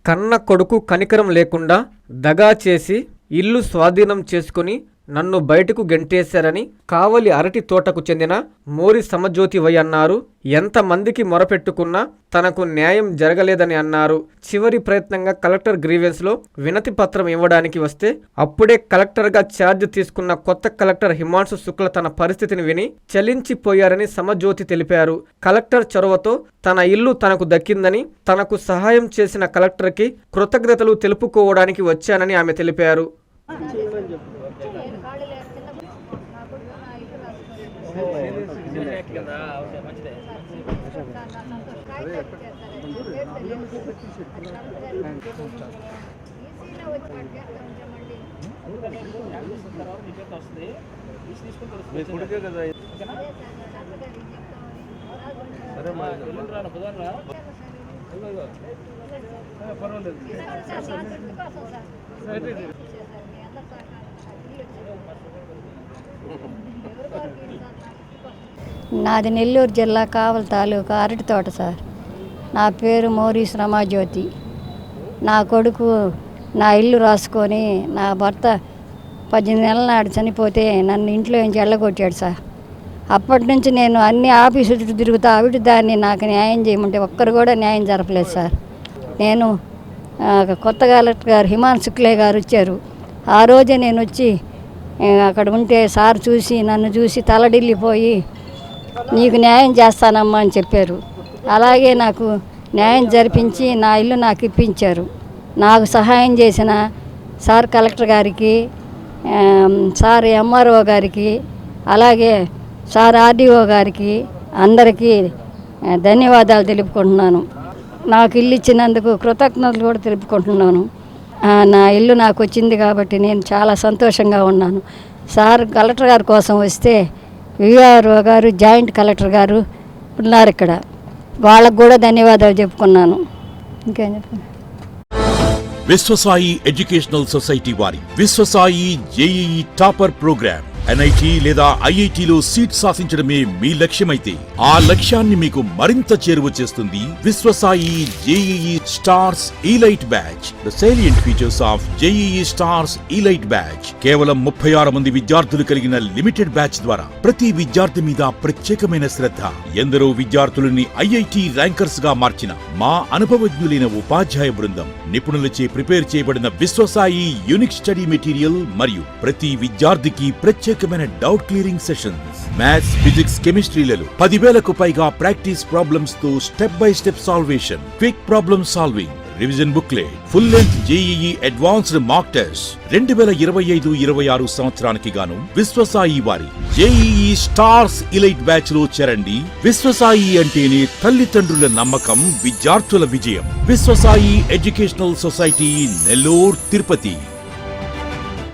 కన్న కొడుకు కనికరం లేకుండా దగా చేసి ఇల్లు స్వాధీనం చేసుకుని నన్ను బయటకు గెంటేశారని కావలి అరటి తోటకు చెందిన మోరి సమజ్యోతివై అన్నారు. ఎంతమందికి మొరపెట్టుకున్నా తనకు న్యాయం జరగలేదని అన్నారు. చివరి ప్రయత్నంగా కలెక్టర్ గ్రీవెన్స్లో వినతి పత్రం ఇవ్వడానికి వస్తే అప్పుడే కలెక్టర్గా ఛార్జ్ తీసుకున్న కొత్త కలెక్టర్ హిమాంశు శుక్ల తన పరిస్థితిని విని చలించిపోయారని సమజ్యోతి తెలిపారు. కలెక్టర్ చొరవతో తన ఇల్లు తనకు దక్కిందని, తనకు సహాయం చేసిన కలెక్టర్కి కృతజ్ఞతలు తెలుపుకోవడానికి వచ్చానని ఆమె తెలిపారు. నాది నెల్లూరు జిల్లా కావలి తాలూకా అరటి తోట సార్. నా పేరు మోరి సమజ్యోతి. నా కొడుకు నా ఇల్లు రాసుకొని నా భర్త 18 నెలల నాడు చనిపోతే నన్ను ఇంట్లో నుంచి వెళ్ళగొట్టాడు సార్. అప్పటి నుంచి నేను అన్ని ఆఫీసులు తిరుగుతా అవిటి దాన్ని నాకు న్యాయం చేయమంటే ఒక్కరు కూడా న్యాయం జరపలేదు సార్. నేను కొత్త కలెక్టర్ గారు హిమాంశు శుక్లే గారు వచ్చారు. ఆ రోజే నేను వచ్చి అక్కడ ఉంటే సార్ చూసి నన్ను చూసి తలడిల్లిపోయి నీకు న్యాయం చేస్తానమ్మా అని చెప్పారు. అలాగే నాకు న్యాయం జరిపించి నా ఇల్లు నాకు ఇప్పించారు. నాకు సహాయం చేసిన సార్ కలెక్టర్ గారికి, సార్ ఎంఆర్ఓ గారికి, అలాగే సార్ ఆర్డీఓ గారికి అందరికీ ధన్యవాదాలు తెలుపుకుంటున్నాను. నాకు ఇల్లు ఇచ్చినందుకు కృతజ్ఞతలు కూడా తెలుపుకుంటున్నాను. నా ఇల్లు నాకు వచ్చింది కాబట్టి నేను చాలా సంతోషంగా ఉన్నాను. సార్ కలెక్టర్ గారి కోసం వస్తే విఆర్ఓ గారు, జాయింట్ కలెక్టర్ గారు ఉన్నారు ఇక్కడ, వాళ్ళకు కూడా ధన్యవాదాలు చెప్పుకున్నాను. ఇంకేం చెప్పండి. విశ్వసాయి ఎడ్యుకేషనల్ సొసైటీ వారి Vishwasai JEE topper program NIT లేదా ఐఐటిలో సీట్ సాధించడమే మీ లక్ష్యమైతే ఆ లక్ష్యాన్ని మీకు మరింత చేరువ చేస్తుంది Viswasai JEE stars elite batch. The salient features of JEE stars elite batch. కేవలం 36 మంది విద్యార్థులు కలిగిన లిమిటెడ్ బ్యాచ్ ద్వారా ప్రతి విద్యార్థి మీద ప్రత్యేకమైన శ్రద్ధ, ఎందరో విద్యార్థులని ఐఐటి ర్యాంకర్స్ గా మార్చిన మా అనుభవజ్ఞులైన ఉపాధ్యాయ బృందం, నిపుణులచే ప్రిపేర్ చేయబడిన విశ్వసాయి యూనిక్ స్టడీ మెటీరియల్ మరియు ప్రతి విద్యార్థికి ప్రత్యేకమైన doubt clearing sessions, maths, physics, కెమిస్ట్రీలలో 10,000కు పైగా ప్రాక్టీస్ ప్రాబ్లమ్స్ తో step by step salvation, quick problem solving, revision booklet, full length JEE advanced mock test. 2025-26 సంవత్సరానికి గాను విశ్వసాయి వారి జేఈఈ స్టార్స్ ఇలైట్ బ్యాచ్ లో చేరండి. విశ్వసాయి అంటేనే తల్లిదండ్రుల నమ్మకం, విద్యార్థుల విజయం. Viswasai educational society, Nellore, Tirupati.